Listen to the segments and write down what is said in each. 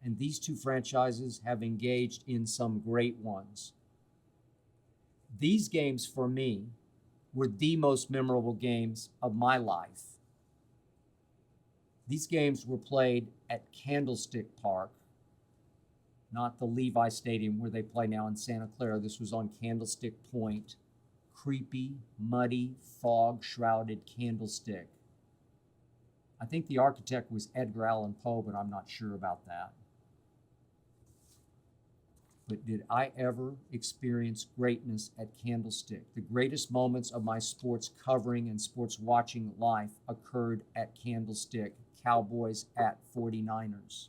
and these two franchises have engaged in some great ones. These games, for me, were the most memorable games of my life. These games were played at Candlestick Park, not the Levi Stadium where they play now in Santa Clara. This was on Candlestick Point. Creepy, muddy, fog-shrouded Candlestick. I think the architect was Edgar Allan Poe, but I'm not sure about that. But did I ever experience greatness at Candlestick? The greatest moments of my sports covering and sports watching life occurred at Candlestick, Cowboys at 49ers.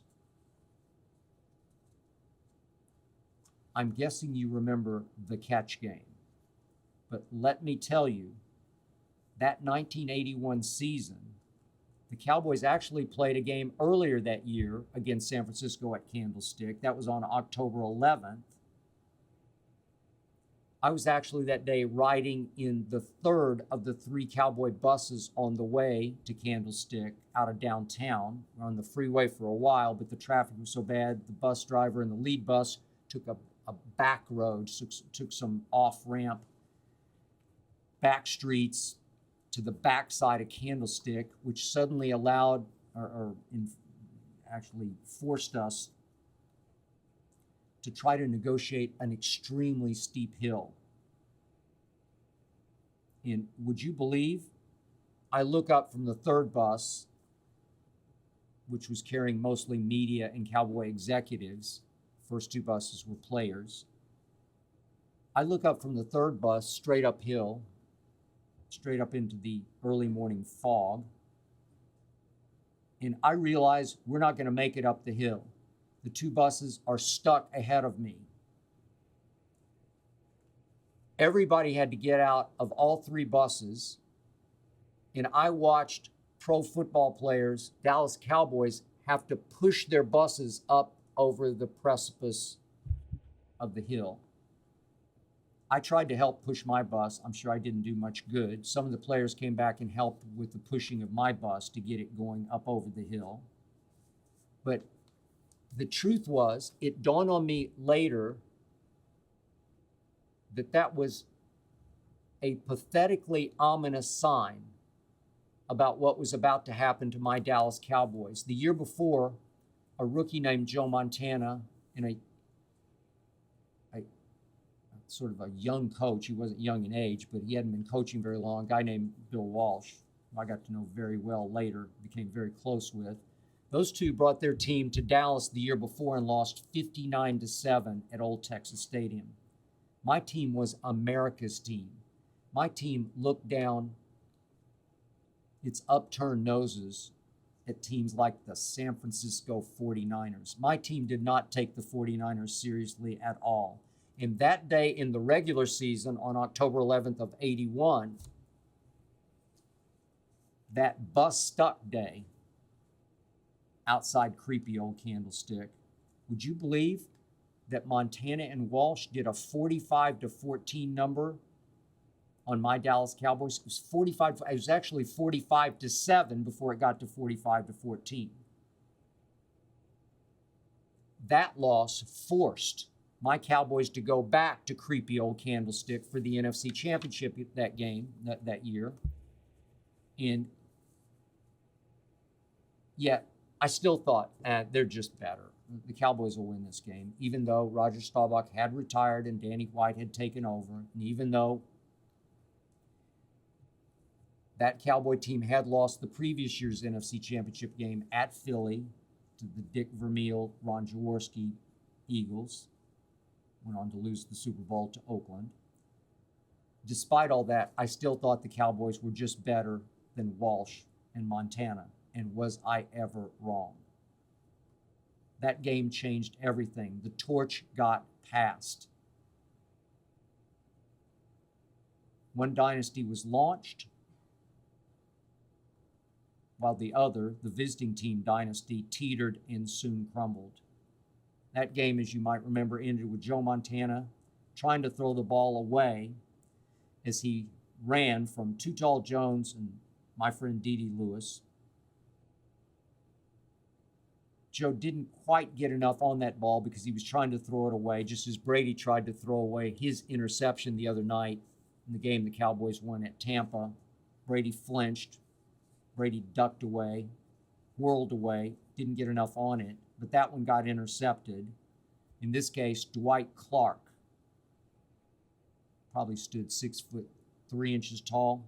I'm guessing you remember the catch game. But let me tell you, that 1981 season, the Cowboys actually played a game earlier that year against San Francisco at Candlestick. That was on October 11th. I was actually that day riding in the third of the three Cowboy buses on the way to Candlestick out of downtown. We were on the freeway for a while, but the traffic was so bad, the bus driver in the lead bus took a back road, took some off-ramp back streets to the backside of Candlestick, which suddenly allowed, actually forced us to try to negotiate an extremely steep hill. And would you believe, I look up from the third bus, which was carrying mostly media and Cowboy executives. First two buses were players. I look up from the third bus straight uphill, straight up into the early morning fog. And I realize we're not going to make it up the hill. The two buses are stuck ahead of me. Everybody had to get out of all three buses. And I watched pro football players, Dallas Cowboys, have to push their buses up over the precipice of the hill. I tried to help push my bus. I'm sure I didn't do much good. Some of the players came back and helped with the pushing of my bus to get it going up over the hill. But the truth was, it dawned on me later that that was a pathetically ominous sign about what was about to happen to my Dallas Cowboys. The year before, a rookie named Joe Montana and a sort of a young coach. He wasn't young in age, but he hadn't been coaching very long. A guy named Bill Walsh, who I got to know very well later, became very close with. Those two brought their team to Dallas the year before and lost 59-7 at Old Texas Stadium. My team was America's team. My team looked down its upturned noses at teams like the San Francisco 49ers. My team did not take the 49ers seriously at all. And that day in the regular season on October 11th of 81, that bus stuck day outside creepy old Candlestick, would you believe that Montana and Walsh did a 45-14 number on my Dallas Cowboys? It was 45. It was actually 45-7 before it got to 45-14. That loss forced my Cowboys to go back to creepy old Candlestick for the NFC Championship that year. And yet, I still thought, they're just better. The Cowboys will win this game, even though Roger Staubach had retired and Danny White had taken over, and even though that Cowboy team had lost the previous year's NFC Championship game at Philly to the Dick Vermeil, Ron Jaworski Eagles. Went on to lose the Super Bowl to Oakland. Despite all that, I still thought the Cowboys were just better than Walsh and Montana. And was I ever wrong? That game changed everything. The torch got passed. One dynasty was launched, while the other, the visiting team dynasty, teetered and soon crumbled. That game, as you might remember, ended with Joe Montana trying to throw the ball away as he ran from Too Tall Jones and my friend Dede Lewis, Joe didn't quite get enough on that ball because he was trying to throw it away, just as Brady tried to throw away his interception the other night in the game the Cowboys won at Tampa. Brady flinched. Brady ducked away, whirled away, didn't get enough on it, but that one got intercepted. In this case, Dwight Clark probably stood 6'3" tall.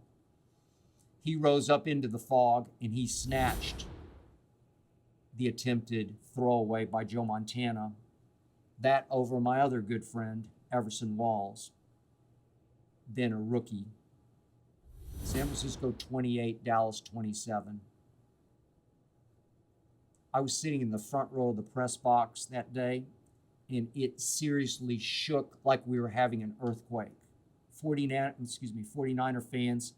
He rose up into the fog and he snatched the attempted throwaway by Joe Montana. That over my other good friend, Everson Walls, then a rookie. San Francisco 28, Dallas 27. I was sitting in the front row of the press box that day, and it seriously shook like we were having an earthquake. 49er fans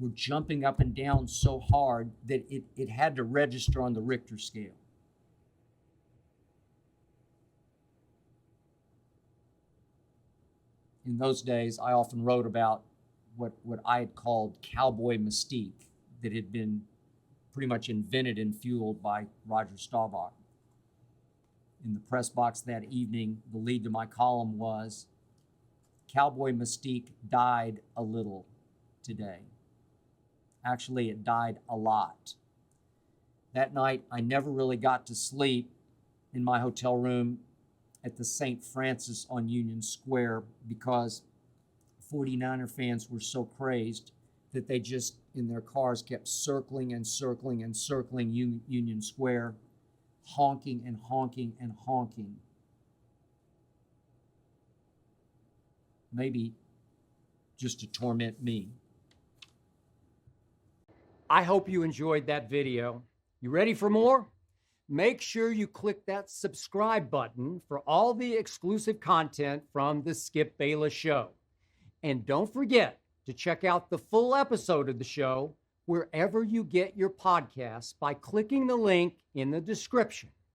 were jumping up and down so hard that it had to register on the Richter scale. In those days, I often wrote about what I had called Cowboy Mystique that had been pretty much invented and fueled by Roger Staubach. In the press box that evening, the lead to my column was, Cowboy Mystique died a little today. Actually, it died a lot. That night, I never really got to sleep in my hotel room at the St. Francis on Union Square because 49er fans were so crazed that they just, in their cars, kept circling and circling and circling Union Square, honking and honking and honking. Maybe just to torment me. I hope you enjoyed that video. You ready for more? Make sure you click that subscribe button for all the exclusive content from the Skip Bayless Show. And don't forget to check out the full episode of the show wherever you get your podcasts by clicking the link in the description.